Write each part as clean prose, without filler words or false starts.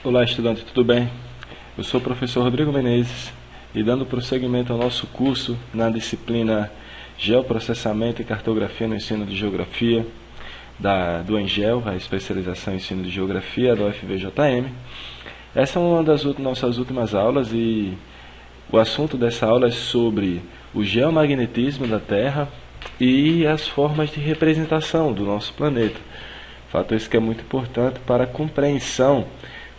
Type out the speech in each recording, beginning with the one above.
Olá, estudante, tudo bem? Eu sou o professor Rodrigo Menezes e dando prosseguimento ao nosso curso na disciplina Geoprocessamento e Cartografia no Ensino de Geografia do ENGEL, a especialização em Ensino de Geografia da UFVJM. Essa é uma das nossas últimas aulas e o assunto dessa aula é sobre o geomagnetismo da Terra e as formas de representação do nosso planeta. Fato esse que é muito importante para a compreensão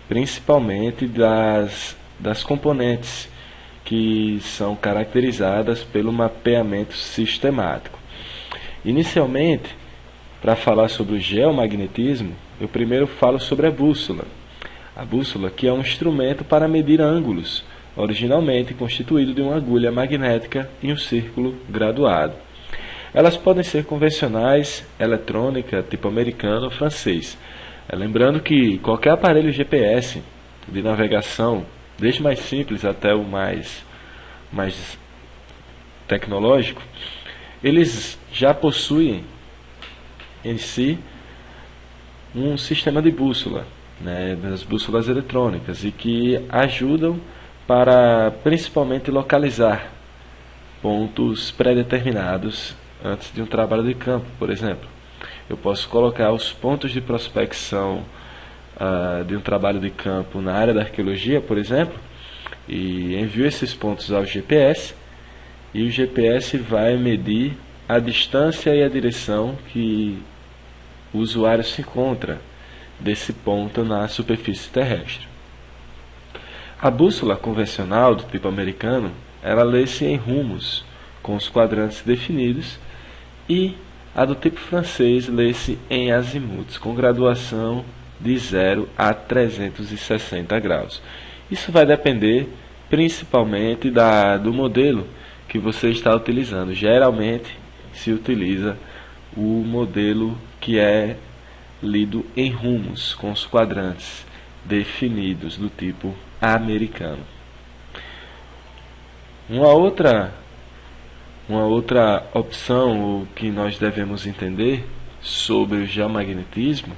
principalmente das componentes que são caracterizadas pelo mapeamento sistemático. Inicialmente, para falar sobre o geomagnetismo, eu primeiro falo sobre a bússola. A bússola, que é um instrumento para medir ângulos, originalmente constituído de uma agulha magnética e um círculo graduado. Elas podem ser convencionais, eletrônica, tipo americano ou francês. Lembrando que qualquer aparelho GPS de navegação, desde mais simples até o mais tecnológico, eles já possuem em si um sistema de bússola, das bússolas eletrônicas, e que ajudam para principalmente localizar pontos pré-determinados antes de um trabalho de campo, por exemplo. Eu posso colocar os pontos de prospecção de um trabalho de campo na área da arqueologia, por exemplo, e envio esses pontos ao GPS, e o GPS vai medir a distância e a direção que o usuário se encontra desse ponto na superfície terrestre. A bússola convencional do tipo americano, ela lê-se em rumos, com os quadrantes definidos, e a do tipo francês lê-se em azimuts, com graduação de 0 a 360 graus. Isso vai depender principalmente do modelo que você está utilizando. Geralmente se utiliza o modelo que é lido em rumos, com os quadrantes definidos do tipo americano. Uma outra opção que nós devemos entender sobre o geomagnetismo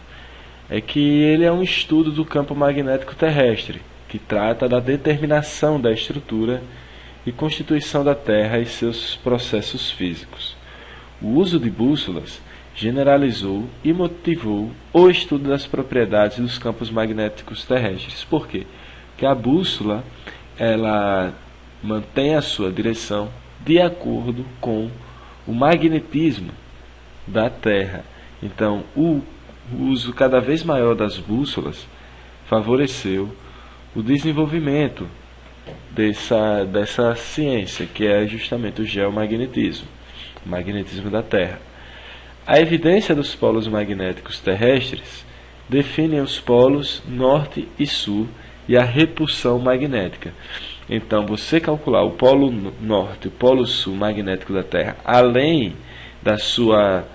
é que ele é um estudo do campo magnético terrestre, que trata da determinação da estrutura e constituição da Terra e seus processos físicos. O uso de bússolas generalizou e motivou o estudo das propriedades dos campos magnéticos terrestres. Por quê? Porque a bússola ela mantém a sua direção de acordo com o magnetismo da Terra. Então, o uso cada vez maior das bússolas favoreceu o desenvolvimento dessa ciência, que é justamente o geomagnetismo, o magnetismo da Terra. A evidência dos polos magnéticos terrestres define os polos norte e sul e a repulsão magnética. Então, você calcular o polo norte e o polo sul magnético da Terra, além da sua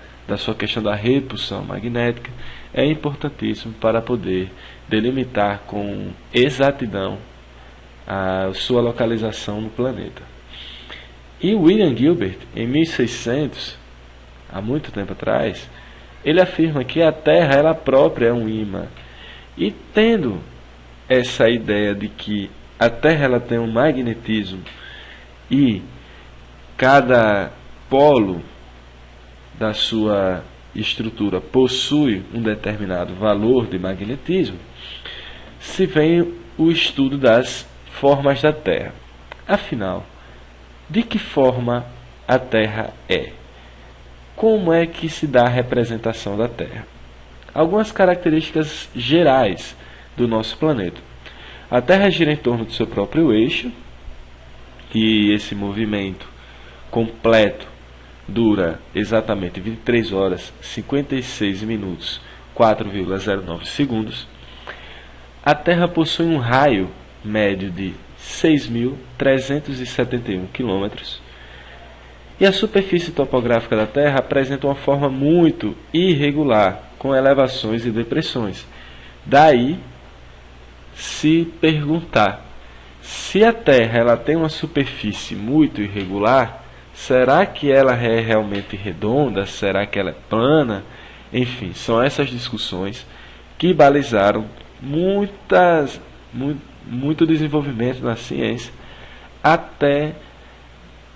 questão da repulsão magnética, é importantíssimo para poder delimitar com exatidão a sua localização no planeta. E William Gilbert, em 1600, há muito tempo atrás, ele afirma que a Terra ela própria é um ímã. E tendo essa ideia de que a Terra ela tem um magnetismo e cada polo da sua estrutura possui um determinado valor de magnetismo, se vem o estudo das formas da Terra. Afinal, de que forma a Terra é? Como é que se dá a representação da Terra? Algumas características gerais do nosso planeta. A Terra gira em torno do seu próprio eixo, e esse movimento completo dura exatamente 23 horas, 56 minutos, 4,09 segundos. A Terra possui um raio médio de 6.371 quilômetros. E a superfície topográfica da Terra apresenta uma forma muito irregular, com elevações e depressões. Daí se perguntar, se a Terra ela tem uma superfície muito irregular, será que ela é realmente redonda? Será que ela é plana? Enfim, são essas discussões que balizaram muito desenvolvimento na ciência, até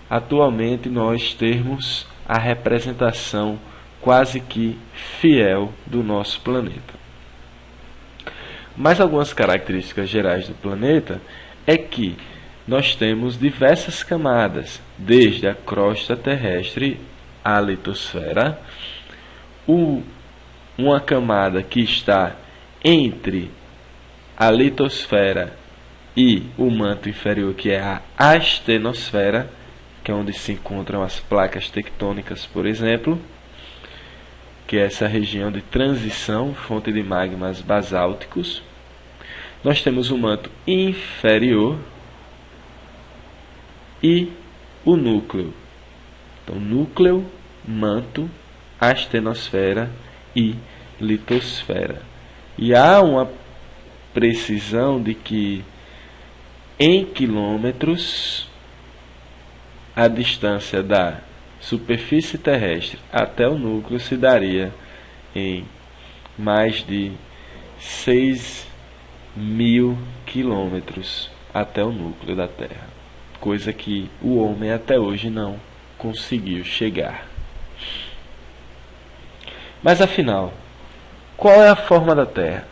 atualmente nós termos a representação quase que fiel do nosso planeta. Mas algumas características gerais do planeta é que nós temos diversas camadas, desde a crosta terrestre à litosfera, uma camada que está entre a litosfera e o manto inferior, que é a astenosfera, que é onde se encontram as placas tectônicas, por exemplo, que é essa região de transição, fonte de magmas basálticos. Nós temos o manto inferior e o núcleo. Então, núcleo, manto, astenosfera e litosfera. E há uma precisão de que em quilômetros a distância da superfície terrestre até o núcleo se daria em mais de 6.000 quilômetros até o núcleo da Terra, coisa que o homem até hoje não conseguiu chegar. Mas afinal, qual é a forma da Terra?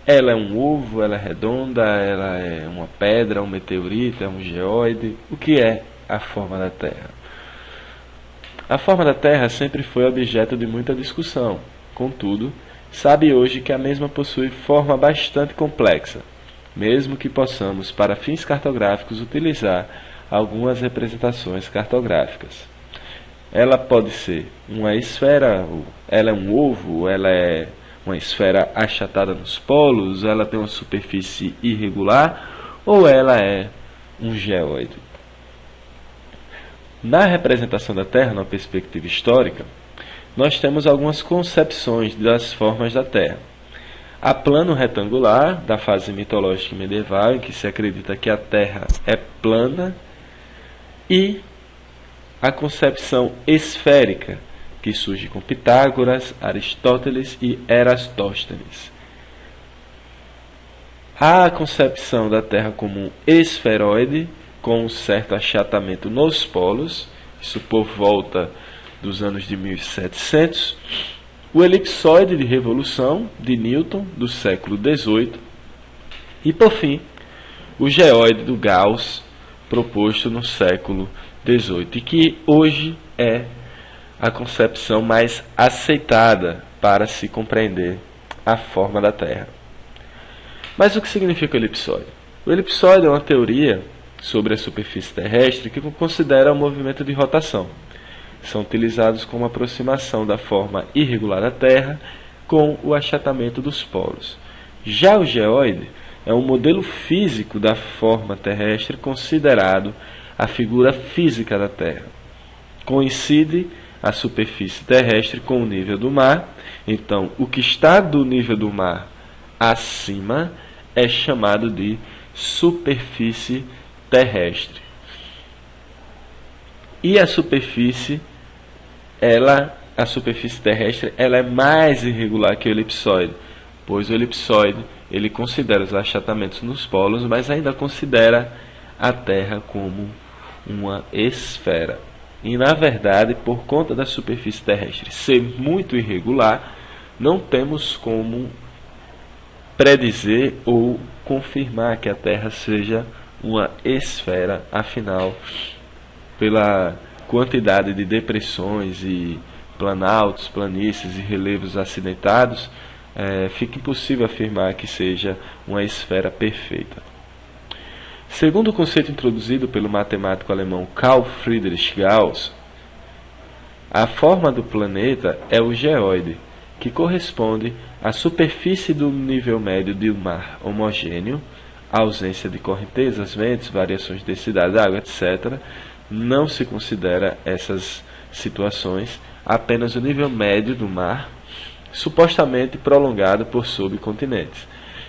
Ela é um ovo, ela é redonda, ela é uma pedra, um meteorito, é um geóide? O que é a forma da Terra? A forma da Terra sempre foi objeto de muita discussão. Contudo, sabe hoje que a mesma possui forma bastante complexa, mesmo que possamos, para fins cartográficos, utilizar algumas representações cartográficas. Ela pode ser uma esfera, ela é um ovo, ela é uma esfera achatada nos polos, ela tem uma superfície irregular, ou ela é um geóide. Na representação da Terra, na perspectiva histórica, nós temos algumas concepções das formas da Terra. A plano retangular, da fase mitológica medieval, em que se acredita que a Terra é plana, e a concepção esférica, que surge com Pitágoras, Aristóteles e Eratóstenes. Há a concepção da Terra como um esferoide, com um certo achatamento nos polos, isso por volta dos anos de 1700, o elipsoide de revolução de Newton, do século XVIII, e, por fim, o geóide do Gauss, proposto no século XVIII, e que hoje é a concepção mais aceitada para se compreender a forma da Terra. Mas o que significa o elipsoide? O elipsoide é uma teoria sobre a superfície terrestre que considera o movimento de rotação. São utilizados como aproximação da forma irregular da Terra com o achatamento dos polos. Já o geóide é um modelo físico da forma terrestre considerado a figura física da Terra. Coincide a superfície terrestre com o nível do mar, então o que está do nível do mar acima é chamado de superfície terrestre. E a superfície terrestre ela é mais irregular que o elipsoide, pois o elipsoide ele considera os achatamentos nos polos, mas ainda considera a Terra como uma esfera. E, na verdade, por conta da superfície terrestre ser muito irregular, não temos como predizer ou confirmar que a Terra seja uma esfera. Afinal, pela quantidade de depressões e planaltos, planícies e relevos acidentados, fica impossível afirmar que seja uma esfera perfeita. Segundo o conceito introduzido pelo matemático alemão Carl Friedrich Gauss, a forma do planeta é o geóide, que corresponde à superfície do nível médio de um mar homogêneo, a ausência de correntezas, ventos, variações de densidade da água, etc. Não se considera essas situações, apenas o nível médio do mar, supostamente prolongado por subcontinentes.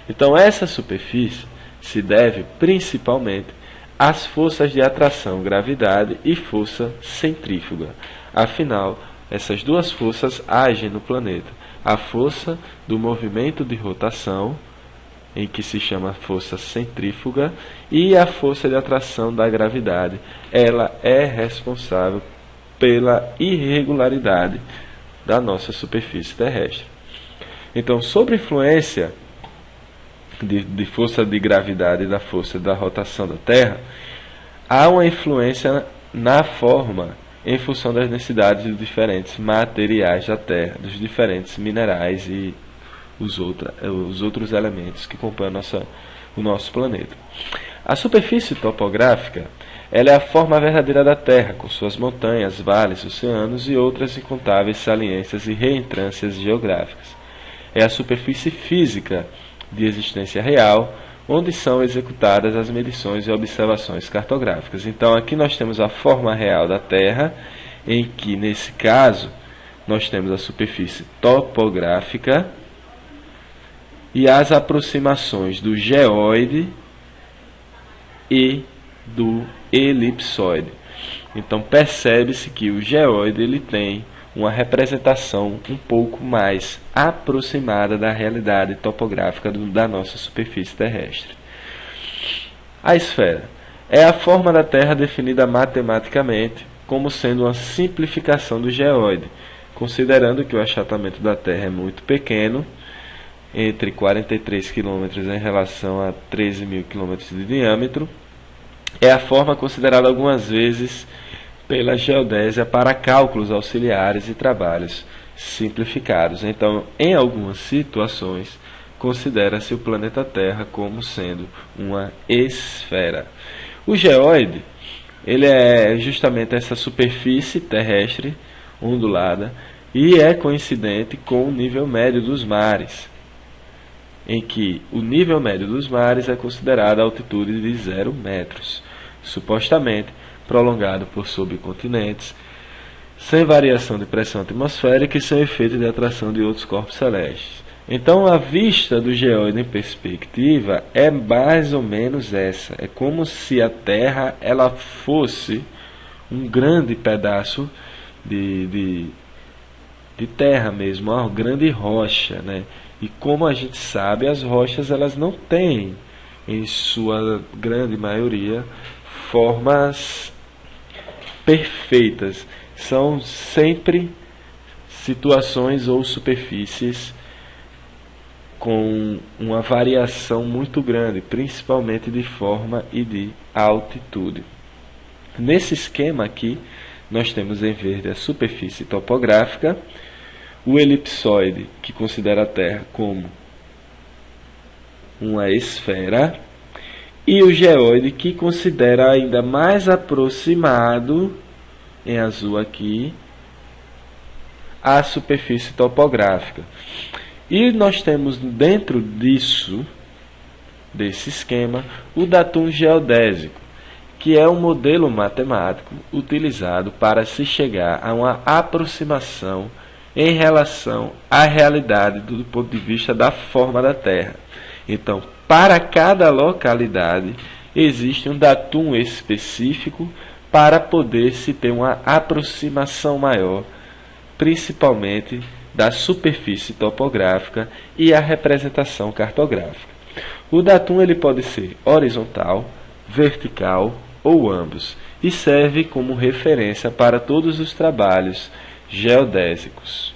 Então, essa superfície se deve principalmente às forças de atração, gravidade e força centrífuga. Afinal, essas duas forças agem no planeta. A força do movimento de rotação em que se chama força centrífuga, e a força de atração da gravidade. Ela é responsável pela irregularidade da nossa superfície terrestre. Então, sob influência de força de gravidade e da força da rotação da Terra, há uma influência na forma em função das densidades dos diferentes materiais da Terra, dos diferentes minerais e os outros elementos que compõem o nosso planeta. A superfície topográfica, ela é a forma verdadeira da Terra, com suas montanhas, vales, oceanos e outras incontáveis saliências e reentrâncias geográficas. É a superfície física de existência real, onde são executadas as medições e observações cartográficas. Então, aqui nós temos a forma real da Terra, em que, nesse caso, nós temos a superfície topográfica e as aproximações do geóide e do elipsoide. Então, percebe-se que o geóide ele tem uma representação um pouco mais aproximada da realidade topográfica da nossa superfície terrestre. A esfera é a forma da Terra definida matematicamente como sendo uma simplificação do geóide, considerando que o achatamento da Terra é muito pequeno, entre 43 km em relação a 13.000 km de diâmetro. É a forma considerada algumas vezes pela geodésia para cálculos auxiliares e trabalhos simplificados. Então, em algumas situações, considera-se o planeta Terra como sendo uma esfera. O geóide, ele é justamente essa superfície terrestre ondulada e é coincidente com o nível médio dos mares, em que o nível médio dos mares é considerado a altitude de 0 metros, supostamente prolongado por subcontinentes, sem variação de pressão atmosférica e sem efeito de atração de outros corpos celestes. Então, a vista do geóide em perspectiva é mais ou menos essa. É como se a Terra ela fosse um grande pedaço de terra mesmo, uma grande rocha, né? E como a gente sabe, as rochas elas não têm, em sua grande maioria, formas perfeitas. São sempre situações ou superfícies com uma variação muito grande, principalmente de forma e de altitude. Nesse esquema aqui, nós temos em verde a superfície topográfica, o elipsoide, que considera a Terra como uma esfera, e o geóide, que considera ainda mais aproximado, em azul aqui, a superfície topográfica. E nós temos dentro desse esquema, o datum geodésico, que é um modelo matemático utilizado para se chegar a uma aproximação em relação à realidade do ponto de vista da forma da Terra. Então, para cada localidade, existe um datum específico para poder se ter uma aproximação maior, principalmente da superfície topográfica e a representação cartográfica. O datum ele pode ser horizontal, vertical ou ambos, e serve como referência para todos os trabalhos geodésicos.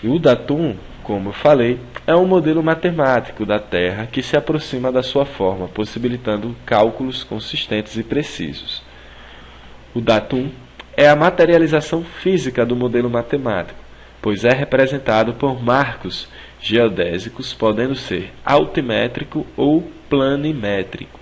E o datum, como eu falei, é um modelo matemático da Terra que se aproxima da sua forma, possibilitando cálculos consistentes e precisos. O datum é a materialização física do modelo matemático, pois é representado por marcos geodésicos, podendo ser altimétrico ou planimétrico.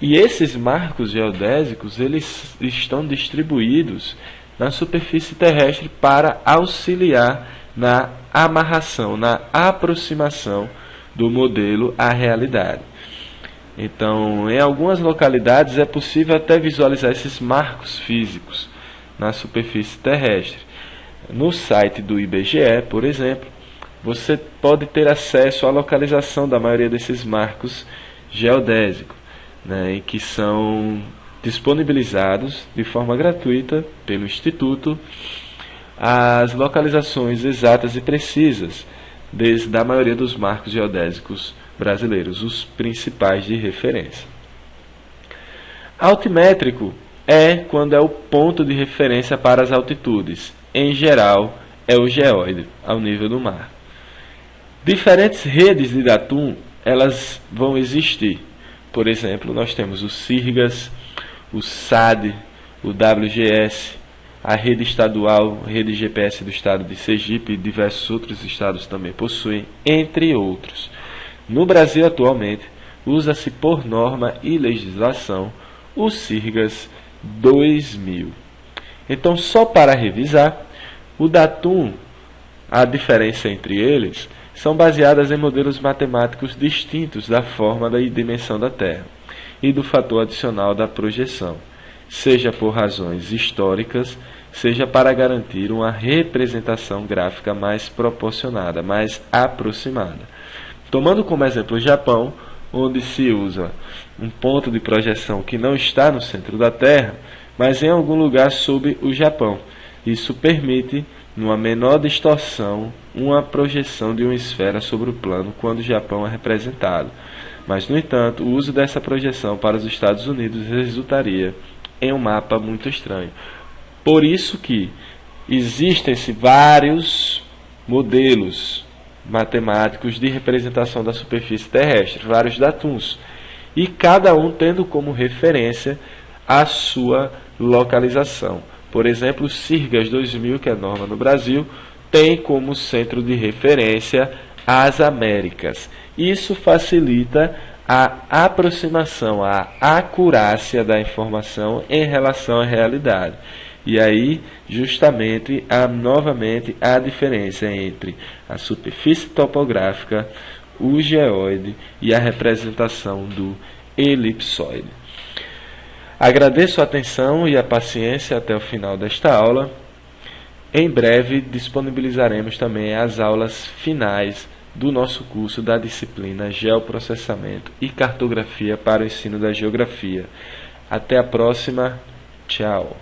E esses marcos geodésicos eles estão distribuídos na superfície terrestre para auxiliar na amarração, na aproximação do modelo à realidade. Então, em algumas localidades é possível até visualizar esses marcos físicos na superfície terrestre. No site do IBGE, por exemplo, você pode ter acesso à localização da maioria desses marcos geodésicos, né, em que são disponibilizados de forma gratuita pelo Instituto as localizações exatas e precisas da maioria dos marcos geodésicos brasileiros, os principais de referência. Altimétrico é quando é o ponto de referência para as altitudes. Em geral, é o geóide, ao nível do mar. Diferentes redes de datum, elas vão existir. Por exemplo, nós temos o CIRGAS, o SAD, o WGS, a rede estadual, rede GPS do estado de Sergipe e diversos outros estados também possuem, entre outros. No Brasil, atualmente, usa-se por norma e legislação o CIRGAS 2000. Então, só para revisar, o datum, a diferença entre eles, são baseadas em modelos matemáticos distintos da forma e dimensão da Terra e do fator adicional da projeção, seja por razões históricas, seja para garantir uma representação gráfica mais proporcionada, mais aproximada. Tomando como exemplo o Japão, onde se usa um ponto de projeção que não está no centro da Terra, mas em algum lugar sob o Japão. Isso permite, numa menor distorção, uma projeção de uma esfera sobre o plano quando o Japão é representado. Mas, no entanto, o uso dessa projeção para os Estados Unidos resultaria em um mapa muito estranho. Por isso que existem-se vários modelos matemáticos de representação da superfície terrestre, vários datums, e cada um tendo como referência a sua localização. Por exemplo, o CIRGAS 2000, que é norma no Brasil, tem como centro de referência as Américas. Isso facilita a aproximação, a acurácia da informação em relação à realidade. E aí, justamente, novamente, a diferença entre a superfície topográfica, o geóide e a representação do elipsoide. Agradeço a atenção e a paciência até o final desta aula. Em breve disponibilizaremos também as aulas finais do nosso curso da disciplina Geoprocessamento e Cartografia para o ensino da Geografia. Até a próxima. Tchau.